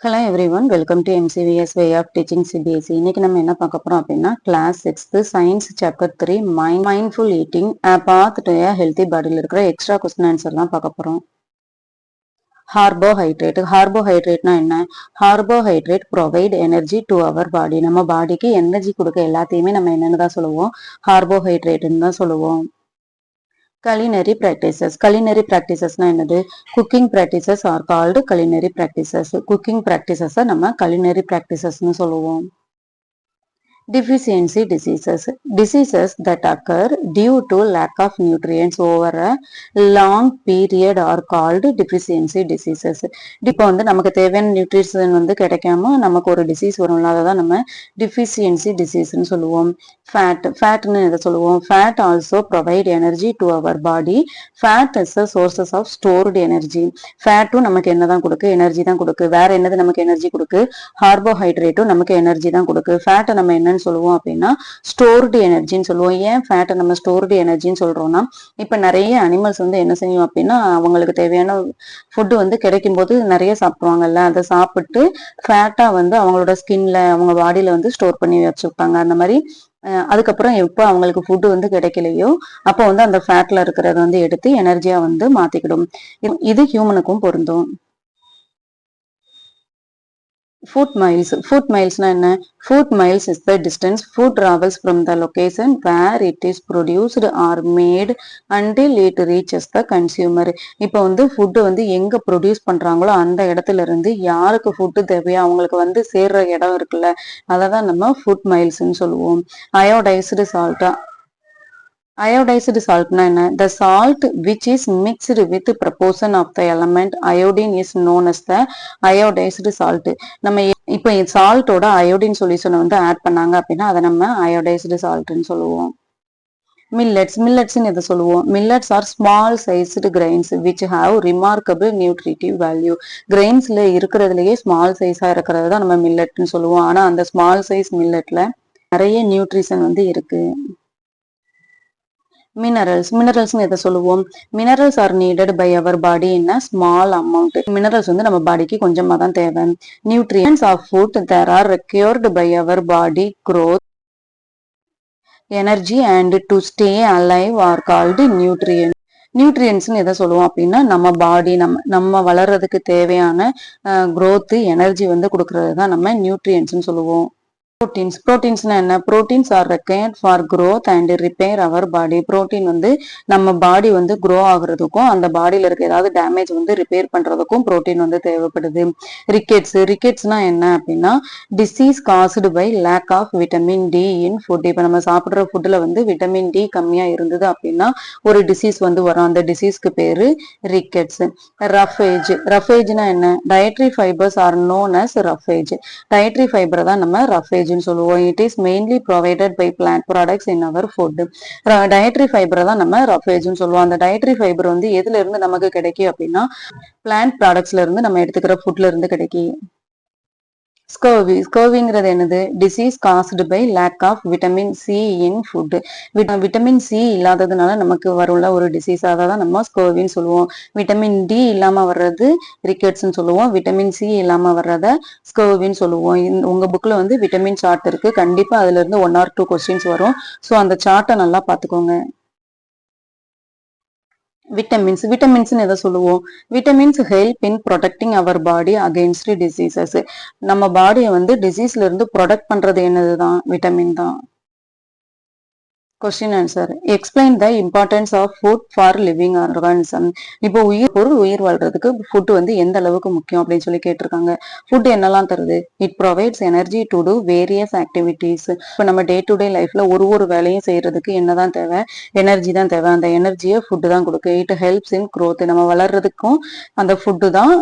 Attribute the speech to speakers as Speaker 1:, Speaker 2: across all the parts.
Speaker 1: Hello everyone, welcome to MCVS way of teaching CBSE. இன்னைக்கு நம்ம என்ன பார்க்க போறோம் அப்படின்னா class 6th science chapter 3 mindful eating path to a healthy bodyல இருக்கிற எக்ஸ்ட்ரா கொஸ்டின் ஆன்சர் தான் பார்க்க போறோம். கார்போஹைட்ரேட்னா என்ன? Carbohydrate provide energy to our body. நம்ம பாடிக்கு எனர்ஜி கொடுக்க எல்லாத்தையுமே நம்ம என்னன்னு தான் சொல்லுவோம்? கார்போஹைட்ரேட்னு தான் சொல்லுவோம். culinary practices என்னது? cooking practices are called culinary practices நம்ம culinary practicesனு சொல்லுவோம். Deficiency diseases that occur due to lack of nutrients over a long period are called deficiency diseases. இப்போ நமக்கு தேவையான நியூட்ரிஷன் கிடைக்காம நமக்கு ஒரு டிசீஸ் வரும்ல, அதான் நம்ம deficiency diseaseன்னு சொல்லுவோம். ஃபேட்னு எதை சொல்லுவோம்? Fat also provide energy to our body. Fat is a sources of stored energy. ஃபேட்டும் நமக்கு என்னதான் கொடுக்கு? எனர்ஜி தான் கொடுக்கு. வேற என்னது நமக்கு எனர்ஜி கொடுக்கு? கார்போஹைட்ரேட்டும் நமக்கு எனர்ஜி தான் கொடுக்கு. ஃபேட்டை நம்ம என்னன்னு சொல்லுவோம் அப்படின்னா ஸ்டோர்டு எனர்ஜின்னு சொல்லுவோம். ஏன் ஃபேட்டை நம்ம ஸ்டோர்டு எனர்ஜின்னு சொல்றோம்னா, இப்ப நிறைய அனிமல்ஸ் என்ன செய்யும் அப்படின்னா அவங்களுக்கு தேவையான ஃபுட்டு கிடைக்கும் போது நிறைய சாப்பிடுவாங்கல்ல, அதை சாப்பிட்டு ஃபேட்டா அவங்களோட ஸ்கின்ல அவங்க பாடியில ஸ்டோர் பண்ணி வச்சுப்பாங்க. அந்த மாதிரி அதுக்கப்புறம் எப்போ அவங்களுக்கு ஃபுட்டு கிடைக்கலையோ அப்போ அந்த ஃபேட்ல இருக்கிறத எடுத்து எனர்ஜியா மாத்திக்கிடும். இது ஹியூமனுக்கும் பொருந்தும். Foot milesனா என்ன? Foot miles is the distance food travels from the location where it is produced or made until it reaches the consumer. இப்போ ஃபுட்டு எங்க ப்ரொடியூஸ் பண்றாங்களோ அந்த இடத்துல இருந்து யாருக்கு ஃபுட்டு தேவையோ அவங்களுக்கு சேர்ற இடம் இருக்குல்ல, அததான் நம்ம ஃபுட் மைல்ஸ்ன்னு சொல்லுவோம். Iodized saltனா என்ன? The salt which is mixed with proportion of the element iodine is known as the iodized salt. நம்ம இப்போ சால்ட்டோட அயோடின் சொல்யூஷன் ஆட் பண்ணாங்க அப்படின்னா அதை நம்ம அயோடைஸ்டு சால்ட்னு சொல்லுவோம். மில்லட்ஸ்ன்னு எதை சொல்லுவோம்? Millets are small sized grains which have remarkable nutritive value. கிரைன்ஸ்ல இருக்கிறதுலயே ஸ்மால் சைஸா இருக்கிறது தான் நம்ம மில்லட்னு சொல்லுவோம். ஆனா அந்த ஸ்மால் சைஸ் மில்லட்ல நிறைய நியூட்ரிஷன் இருக்கு. மினரல்ஸ்னு எதை சொல்லுவோம்? Minerals are needed by our body in a small amount. Minerals நம்ம பாடிக்கு கொஞ்சமா தான் தேவை. Nutrients of food there are required by our body growth energy and to stay alive are called நியூட்ரியன்ஸ்னு எதை சொல்லுவோம் அப்படின்னா நம்ம பாடி நம்ம வளர்றதுக்கு தேவையான growth எனர்ஜி கொடுக்கறது தான் நம்ம நியூட்ரியன்ஸ்னு சொல்லுவோம். புரோட்டீன்ஸ்னா என்ன? Proteins are required for growth and repair our body. Protein நம்ம பாடி grow ஆகுறதுக்கும் அந்த பாடியில இருக்க ஏதாவது டேமேஜ் ரிப்பேர் பண்றதுக்கும் புரோட்டீன் தேவைப்படுது. ரிக்கெட்ஸ்னா என்ன அப்படின்னா disease caused by lack of vitamin D in food. இப்ப நம்ம சாப்பிடுற ஃபுட்ல விட்டமின் டி கம்மியா இருந்தது அப்படின்னா ஒரு டிசீஸ் வரும். அந்த டிசீஸ்க்கு பேரு ரிக்கெட்ஸ். ரஃபேஜ்னா என்ன? Dietary fibres are known as roughage. Dietary fibre தான் நம்ம ரஃபேஜ் சொல்லுவோம். It is mainly provided by plant products in our food. Dietary ஃபைபரை தான் நம்ம ரஃபேஜ்னு சொல்லுவோம். அந்த டயட்ரி ஃபைபர் எதுல இருந்து நமக்கு கிடைக்கும் அப்படின்னா பிளான்ட் ப்ராடக்ட்ஸ்ல இருந்து நம்ம எடுத்துக்கிற ஃபுட்ல இருந்து கிடைக்கும். ஸ்கர்விங்கிறது என்னது? Disease caused by lack of vitamin C in food. Vitamin C இல்லாததுனால நமக்கு வரும்ல ஒரு டிசீஸ், அதான் நம்ம ஸ்கர்வின்னு சொல்லுவோம். விட்டமின் டி இல்லாம வர்றது ரிக்கெட்ஸ்ன்னு சொல்லுவோம். விட்டமின் சி இல்லாம வர்றத ஸ்கர்வின்னு சொல்லுவோம். உங்க புக்ல விட்டமின் சார்ட் இருக்கு, கண்டிப்பா அதுல இருந்து 1 or 2 கொஸ்டின்ஸ் வரும். ஸோ அந்த சார்ட்டை நல்லா பாத்துக்கோங்க. விட்டமின்ஸ் எதை சொல்லுவோம்? Vitamins help in protecting our body against diseases. நம்ம பாடியை டிசீஸ்ல இருந்து ப்ரொடெக்ட் பண்றது என்னதுதான்? விட்டமின் தான். Question answer. Explain the importance of food for living organism. இப்போ உயிர் வாழ்றதுக்கு ஃபுட் எந்த அளவுக்கு முக்கியம் அப்படின்னு சொல்லி கேட்டிருக்காங்க. ஃபுட் என்னெல்லாம் தருது? It provides energy to do various activities. இப்போ நம்ம டே டு டே லைஃப்ல ஒரு வேலையும் செய்யறதுக்கு என்னதான் தேவை? எனர்ஜி தான் தேவை. அந்த எனர்ஜியை ஃபுட்டு தான் கொடுக்கு. It helps in growth. நம்ம வளர்றதுக்கும் அந்த ஃபுட்டு தான்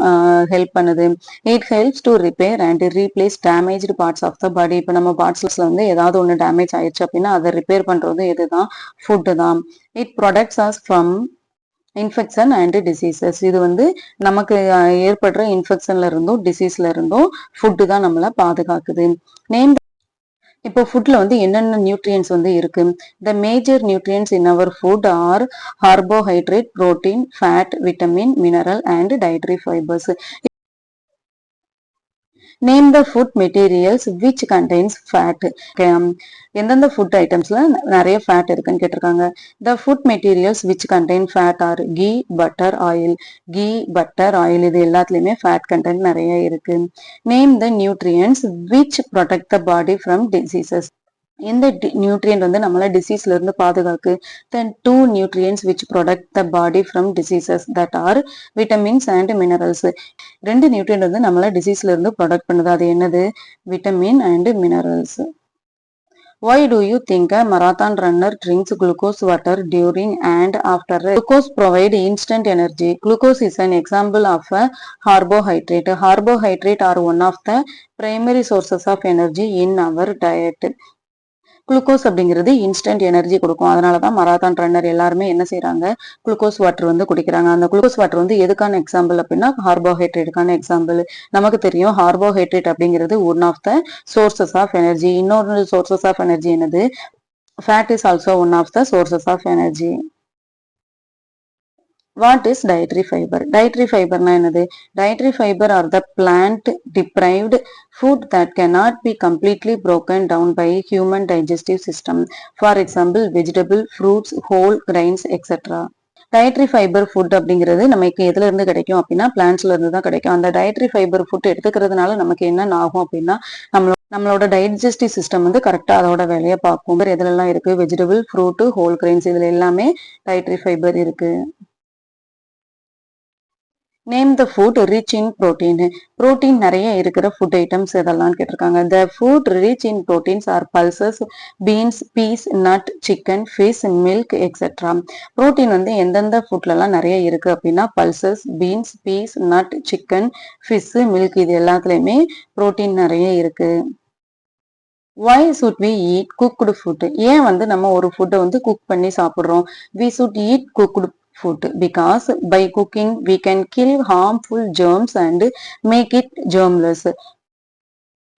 Speaker 1: ஹெல்ப் பண்ணுது. It helps to repair and replace damaged parts of the body. இப்போ நம்ம பார்ட்ஸ்ல ஏதாவது ஒன்று டேமேஜ் ஆயிடுச்சு அப்படின்னா அதை ரிப்பேர் பண்றது எதுதான்? ஃபுட் தான். It protects as from infection and diseases. இது நமக்கு ஏற்படுற இன்ஃபெக்ஷன்ல இருந்தும் டிசீஸ்ல இருந்தும் ஃபுட்டு தான் நம்மளை பாதுகாக்குது. நேம். இப்போ ஃபுட்ல என்னென்ன நியூட்ரியன்ஸ் இருக்கு? The major nutrients in our food are carbohydrate, protein, fat, vitamin, mineral and dietary fibres. Name the food materials which contains fat. எந்தெந்த ஃபுட் ஐட்டம்ஸ்ல நிறைய ஃபேட் இருக்குன்னு கேட்டிருக்காங்க. The food materials which contain fat are ghee, butter, oil. Ghee, butter, oil இது எல்லாத்துலயுமே fat content நிறைய இருக்கு. Name the nutrients which protect the body from diseases. எந்த நியூட்ரியன்ட் வந்து நம்மள டிசீஸ்ல இருந்து பாதுகாக்கு. Then two nutrients which protect the body from diseases that R vitamins and minerals. ரெண்டு நியூட்ரியன்ட் வந்து நம்மள டிசீஸ்ல இருந்து ப்ரொடெக்ட் பண்ணுது. அது என்னது? Vitamin and minerals. Why do you think a marathon runner drinks glucose water during and after? Glucose provide instant energy. Glucose is an example of a carbohydrate. Carbohydrate are one of the primary sources of energy in our diet. Glucose அப்படிங்கிறது instant energy கொடுக்கும். அதனாலதான் marathon runner எல்லாருமே என்ன செய்யறாங்க? Glucose water வந்து குடிக்கிறாங்க. அந்த glucose water வந்து எதுக்கான எக்ஸாம்பிள் அப்படின்னா கார்போஹைட்ரேட்டுக்கான எக்ஸாம்பிள். நமக்கு தெரியும் கார்போஹைட்ரேட் அப்படிங்கிறது one of the sources of energy. இன்னொரு சோர்சஸ் ஆஃப் எனர்ஜி என்னது? Fat is also one of the sources of energy. What is dietary fiber? Dietary fiber na enadhu? Dietary fiber are the plant deprived food that cannot be completely broken down by human digestive system. For example, vegetable, fruits, whole grains, etc. Dietary fibre food அப்படிங்கிறது நமக்கு எதுல இருந்து கிடைக்கும் அப்படின்னா பிளான்ட்ஸ்ல இருந்து தான் கிடைக்கும். அந்த டயட்ரி ஃபைபர் ஃபுட் எடுத்துக்கிறதுனால நமக்கு என்ன ஆகும் அப்படின்னா நம்மளோட டைஜஸ்டிவ் சிஸ்டம் வந்து கரெக்டா அதோட வேலையை பார்க்கும். எதுல இருக்கு? வெஜிடபிள், ஃப்ரூட், ஹோல் கிரெயின்ஸ் இதுல எல்லாமே டயட்ரி ஃபைபர் இருக்கு. Name the food rich in protein. Protein நிறைய இருக்கிற ஃபுட் ஐட்டம்ஸ் எதெல்லாம் கேட்டிருக்காங்க. The food rich in proteins are pulses, beans, peas, nut, chicken, fish, milk etcetera. Protein வந்து எந்தெந்த ஃபுட்லலாம் நிறைய இருக்கு அப்படின்னா pulses, beans, peas, nut, chicken, fish, milk இது எல்லாத்துலயுமே புரோட்டீன் நிறைய இருக்கு. Why should we eat cooked food? ஏன் வந்து நம்ம ஒரு ஃபுட்டை வந்து குக் பண்ணி சாப்பிடுறோம்? We should eat cooked food because by cooking we can kill harmful germs and make it germless.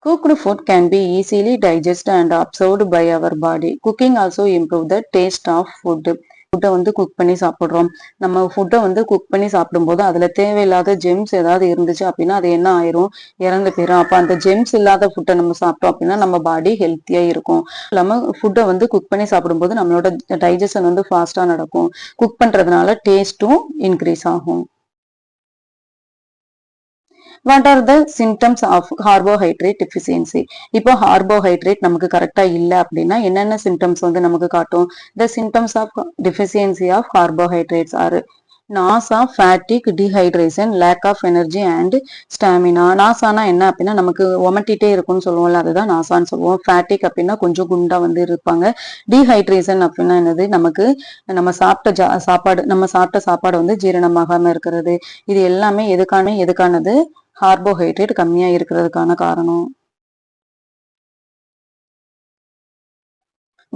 Speaker 1: Cooked food can be easily digested and absorbed by our body. Cooking also improve the taste of food. ஃபுட்டை வந்து cook பண்ணி சாப்பிடுறோம். நம்ம ஃபுட்டை வந்து cook பண்ணி சாப்பிடும்போது அதுல தேவையில்லாத ஜெம்ஸ் ஏதாவது இருந்துச்சு அப்படின்னா அது என்ன ஆயிரும்? இறந்து போயிடும். அப்ப அந்த ஜெம்ஸ் இல்லாத ஃபுட்டை நம்ம சாப்பிட்டோம் அப்படின்னா நம்ம பாடி ஹெல்த்தியா இருக்கும். இல்லாம ஃபுட்டை வந்து குக் பண்ணி சாப்பிடும்போது நம்மளோட டைஜஷன் வந்து ஃபாஸ்டா நடக்கும். குக் பண்றதுனால டேஸ்டும் இன்க்ரீஸ் ஆகும். What are the symptoms of carbohydrate deficiency? இப்போ கார்போஹைட்ரேட் நமக்கு கரெக்டா இல்லை அப்படின்னா என்னென்ன சிம்டம்ஸ் வந்து நமக்கு காட்டும்? The symptoms of deficiency of carbohydrates are nausea, fatigue, dehydration, lack of energy and stamina. நாசானா என்ன அப்படின்னா நமக்கு உமட்டிட்டே இருக்கும்னு சொல்லுவோம்ல, அதுதான் நாசான்னு சொல்லுவோம். ஃபேட்டிக் அப்படின்னா கொஞ்சம் குண்டா வந்து இருப்பாங்க. டீஹைட்ரேஷன் அப்படின்னா என்னது? நமக்கு நம்ம சாப்பிட்ட சாப்பாடு வந்து ஜீரணமாகாம இருக்கிறது. இது எல்லாமே எதுக்கானது? கார்போஹைட்ரேட் கம்மியா இருக்கிறதுக்கான காரணம்.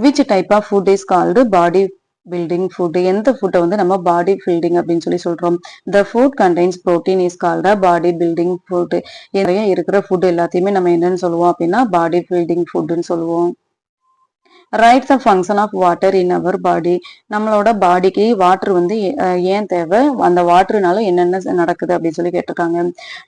Speaker 1: Which type of food is called body building food? எந்த ஃபுட்டை வந்து நம்ம பாடி பில்டிங் அப்படின்னு சொல்லி சொல்றோம்? The food contains protein is called body building food. நிறைய இருக்கிற ஃபுட் எல்லாத்தையுமே நம்ம என்னன்னு சொல்லுவோம் அப்படின்னா பாடி பில்டிங் ஃபுட்னு சொல்லுவோம். Right the function of water in our body. நம்மளோட பாடிக்கு வாட்டர் வந்து ஏன் தேவை? அந்த வாட்டர்னால என்னென்ன நடக்குது அப்படின்னு சொல்லி கேட்டிருக்காங்க.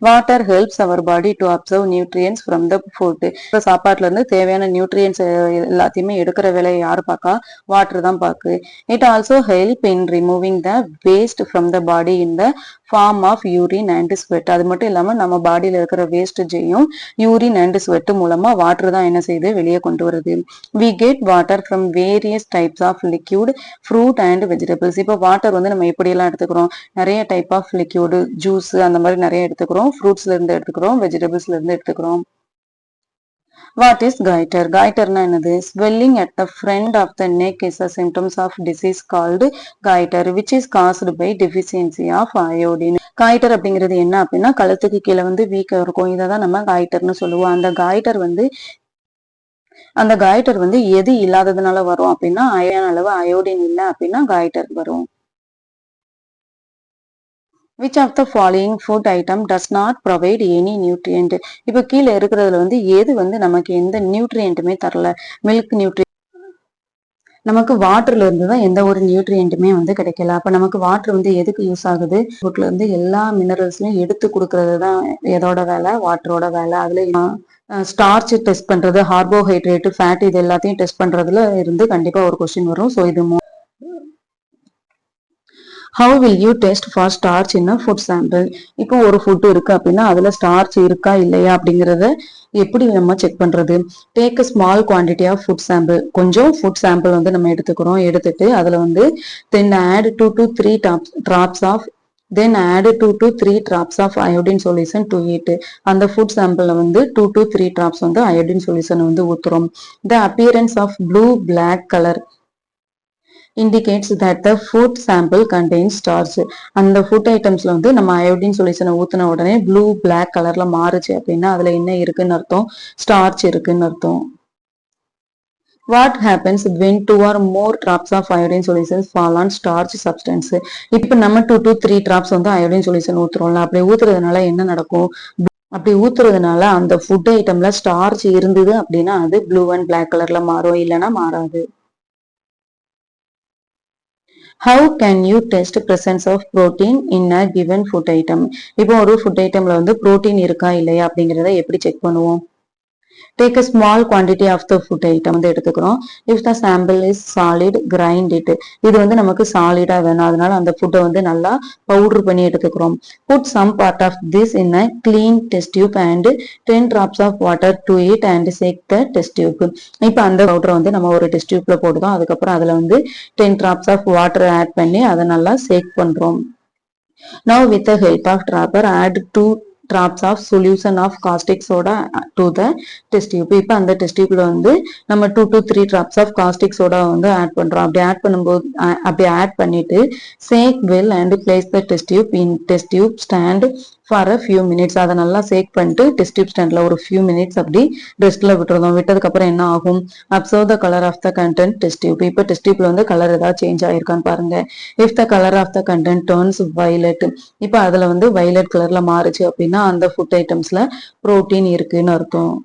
Speaker 1: Water helps our body to absorb nutrients from the food. சாப்பாட்டுல இருந்து தேவையான நியூட்ரியன்ஸ் எல்லாத்தையுமே எடுக்கிற வேலையை யாரு பார்க்கா? வாட்டர் தான் பாக்கு. It also help in removing the waste from the body in the form of urine and sweat. அது மட்டும் இல்லாம நம்ம பாடியில இருக்கிற வேஸ்டேஜையும் யூரின் அண்ட் ஸ்வெட் மூலமா வாட்டர் தான் என்ன செய்யுது? வெளியே கொண்டு வருது. We get water from various types of liquid, fruit and vegetables. இப்போ வாட்டர் வந்து நம்ம எப்படி எல்லாம் எடுத்துக்கிறோம்? நிறைய டைப் ஆஃப் லிக்யூடு, ஜூஸ் அந்த மாதிரி நிறைய எடுத்துக்கிறோம். ஃப்ரூட்ஸ்ல இருந்து எடுத்துக்கிறோம், வெஜிடபிள்ஸ்ல இருந்து எடுத்துக்கிறோம். What is goiter? Goiterனா என்னது? Swelling at the front of the neck is a symptoms of disease called goiter, which is caused by deficiency of iodine. Goitre அப்படிங்கிறது என்ன அப்படின்னா கழுத்துக்கு கீழே வந்து வீக்கம் இருக்கும். இதை தான் நம்ம காய்டர்னு சொல்லுவோம். அந்த காய்டர் வந்து எது இல்லாததுனால வரும் அப்படின்னா அயன் அளவு அயோடின் இல்லை அப்படின்னா காய்டர் வரும். Which of the following food item does not provide any nutrient? இப்போ கீழே இருக்கிறதுல வந்து எது வந்து நமக்கு எந்த நியூட்ரியன்ட்டுமே தரல? மில்க் நியூட்ரியன், நமக்கு வாட்டர்ல இருந்து தான் எந்த ஒரு நியூட்ரியன்ட்டுமே வந்து கிடைக்கல. அப்ப நமக்கு வாட்டர் வந்து எதுக்கு யூஸ் ஆகுது? ஃபுட்ல இருந்து எல்லா மினரல்ஸையும் எடுத்து கொடுக்கறது தான் எதோட வேலை? வாட்டரோட வேலை. அதுல ஸ்டார்ச் டெஸ்ட் பண்றது, கார்போஹைட்ரேட், ஃபேட் இது எல்லாத்தையும் டெஸ்ட் பண்றதுல இருந்து கண்டிப்பா ஒரு கொஸ்டின் வரும். ஸோ இது how will you test for starch in food sample? இப்போ ஒரு ஃபுட் இருக்கு அப்படின்னா அதுல ஸ்டார்ச் இருக்கா இல்லையா அப்படிங்கறத எப்படி நம்ம செக் பண்றது? Take a small quantity of food sample. கொஞ்சம் ஃபுட் சாம்பிள் வந்து நம்ம எடுத்துக்கிறோம். எடுத்துட்டு அதுல வந்து then add 2 to 3 drops of then add 2 to 3 drops of iodine solution to it. அந்த ஃபுட் சாம்பிள்ல வந்து 2 to 3 drops வந்து iodine solution வந்து ஊத்துறோம். The appearance of blue black color indicates that the food sample contains starch. அந்த food ஐட்டம்ஸ்ல வந்து நம்ம iodine சொல்யூஷனை ஊத்தின உடனே blue black கலர்ல மாறுச்சு அப்படின்னா அதுல என்ன இருக்குன்னு அர்த்தம்? ஸ்டார்ச் இருக்குன்னு அர்த்தம். What happens when 2 or more drops of iodine solutions fall on starch substance? இப்ப நம்ம 2 to 3 drops வந்து அயோடின் சொல்யூஷன் ஊத்துறோம்ல, அப்படி ஊத்துறதுனால என்ன நடக்கும்? அப்படி ஊத்துறதுனால அந்த ஃபுட் ஐட்டம்ல ஸ்டார்ச் இருந்தது அப்படின்னா அது ப்ளூ அண்ட் பிளாக் கலர்ல மாறும், இல்லைன்னா மாறாது. How can you test presence of protein in a given food item? இப்போ ஒரு ஃபுட் ஐட்டம்ல வந்து புரோட்டீன் இருக்கா இல்லையா அப்படிங்கறத எப்படி செக் பண்ணுவோம்? Take a small quantity of the food item வந்து எடுத்துக்கிறோம். If the sample is solid, grind it. இது வந்து நமக்கு சாலிடா வேணும், அதனால அந்த ஃபுட்டை வந்து நல்லா பவுடர் பண்ணி எடுத்துக்கிறோம். Put some part of this in a clean test tube and 10 drops of water to it and shake the test tube. இப்போ அந்த பவுடரை வந்து நம்ம ஒரு டெஸ்ட் டியூப்ல போடுறோம். அதுக்கப்புறம் அதுல வந்து 10 drops of water ஆட் பண்ணி அதை நல்லா ஷேக் பண்றோம். Now with the help of dropper add 2 drops of solution of caustic soda to the test tube. இப்போ அந்த டெஸ்ட் டியூப்ல வந்து நம்ம 2 to 3 drops of caustic soda வந்து ஆட் பண்றோம். அப்படி ஆட் பண்ணிட்டு shake well and place the test tube in test tube stand for a few minutes. அதை நல்லா ஷேக் பண்ணிட்டு டெஸ்ட் டியூப் ஸ்டாண்ட்ல ஒரு few minutes அப்படி ரெஸ்ட்ல விட்டுறோம். விட்டதுக்கு அப்புறம் என்ன ஆகும்? Observe the colour of the content test tube. இப்போ டெஸ்ட் டியூப்ல வந்து கலர் ஏதாவது சேஞ்ச் ஆயிருக்கான்னு பாருங்க. If the colour of the content turns violet, இப்போ அதுல வந்து வயலட் கலர்ல மாறுச்சு அப்படின்னா அந்த ஃபுட் ஐட்டம்ஸ்ல புரோட்டீன் இருக்குன்னு அர்த்தம்.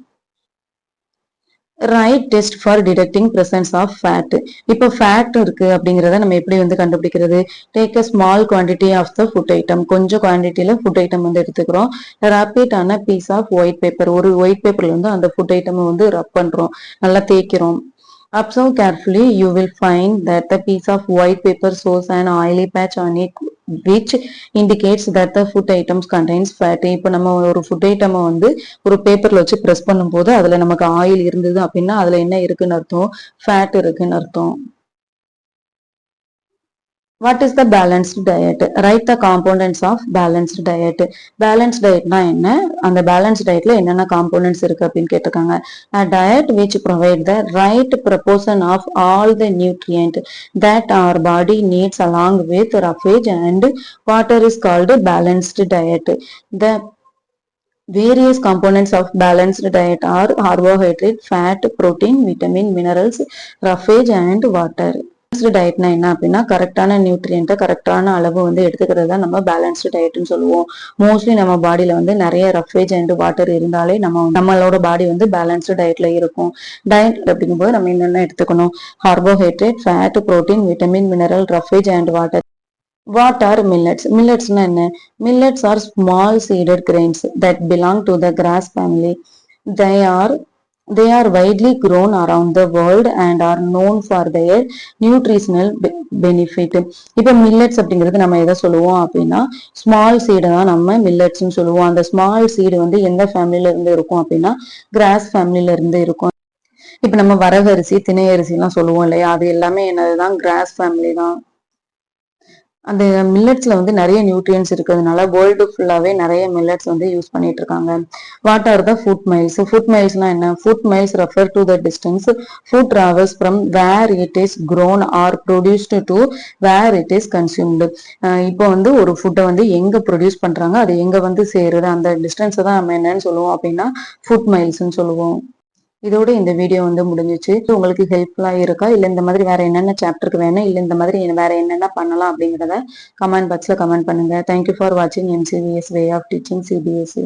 Speaker 1: Write test for detecting presence of fat. இப்போ ஃபேட் இருக்கு அப்படிங்கிறத நம்ம எப்படி வந்து கண்டுபிடிக்கிறது? Take a small quantity of the food item. கொஞ்சம் குவான்டிட்டியில ஃபுட் ஐட்டம் வந்து எடுத்துக்கிறோம். Rub it on a piece of white paper. ஒரு ஒயிட் பேப்பர்ல வந்து அந்த ஃபுட் ஐட்டம் வந்து ரப் பண்றோம், நல்லா தேய்க்கிறோம். Observe carefully, you will find that the piece of white paper shows an oily patch on it which indicates that the food items contains fat. இப்போ நம்ம ஒரு ஃபுட் ஐட்டம் வந்து ஒரு பேப்பர்ல வச்சு பிரஸ் பண்ணும்போது அதுல நமக்கு ஆயில் இருந்தது அப்படின்னா அதுல என்ன இருக்குன்னு அர்த்தம்? ஃபேட் இருக்குன்னு அர்த்தம். What is the balanced diet? Write the components of balanced diet. Balanced dietனா என்ன? அந்த balanced dietல என்னென்ன components இருக்கு அப்படின்னு கேட்டிருக்காங்க. A diet which provide the right proportion of all the nutrient that our body needs along with roughage and water is called balanced diet. The various components of balanced diet are carbohydrate, fat, protein, vitamin, minerals, roughage and water. Balanced டயட்னா என்ன அப்படின்னா கரெக்டான நியூட்ரியன்ட்டை கரெக்டான அளவு வந்து எடுத்துக்கிறது தான் நம்ம பேலன்ஸ்டு டயட்னு சொல்லுவோம். மோஸ்ட்லி நம்ம பாடியில வந்து நிறைய ரஃபேஜ் அண்ட் வாட்டர் இருந்தாலே நம்மளோட பாடி வந்து பேலன்ஸ்டு டயட்ல இருக்கும். டயட் அப்படிங்கும்போது நம்ம என்னென்ன எடுத்துக்கணும்? Carbohydrate, fat, protein, vitamin, mineral, roughage and water. What are millets? மில்லட்ஸ்னா என்ன? Millets are small seeded grains that belong to the grass family. they are They are widely grown around the world and are known for their nutritional benefit. இப்ப millets அப்படிங்கிறது நம்ம எதை சொல்லுவோம் அப்படின்னா small சீடை தான் நம்ம மில்லட்ஸ்ன்னு சொல்லுவோம். அந்த ஸ்மால் சீடு வந்து எந்த ஃபேமிலில இருந்து இருக்கும் அப்படின்னா கிராஸ் ஃபேமிலில இருந்து இருக்கும். இப்ப நம்ம வரகரிசி, திணை அரிசி எல்லாம் சொல்லுவோம் இல்லையா, அது எல்லாமே என்னதுதான்? கிராஸ் ஃபேமிலி தான். அந்த மில்லட்ஸ்ல வந்து நிறைய நியூட்ரியன்ஸ் இருக்கிறதுனால வேர்ல்டு ஃபுல்லாவே நிறைய மில்லட்ஸ் வந்து யூஸ் பண்ணிட்டு இருக்காங்க. What are the food miles? Food மைல்ஸ்னா என்ன? Food miles refer to the distance food travels from where it is grown or produced to where it is consumed. இப்போ வந்து ஒரு ஃபுட்டை வந்து எங்க ப்ரொடியூஸ் பண்றாங்க, அது எங்க வந்து சேருது, அந்த டிஸ்டன்ஸை தான் நம்ம என்னன்னு சொல்லுவோம் அப்படின்னா ஃபுட் மைல்ஸ்ன்னு சொல்லுவோம். இதோட இந்த வீடியோ வந்து முடிஞ்சிச்சு. உங்களுக்கு ஹெல்ப்ஃபுல்லா இருக்கா, இல்ல இந்த மாதிரி வேற என்னென்ன சாப்டருக்கு வேணும், இல்ல இந்த மாதிரி வேற என்னென்ன பண்ணலாம் அப்படிங்கிறத கமெண்ட் பாக்ஸ்ல கமெண்ட் பண்ணுங்க. தேங்க்யூ ஃபார் வாட்சிங் MCVS way of teaching CBSE.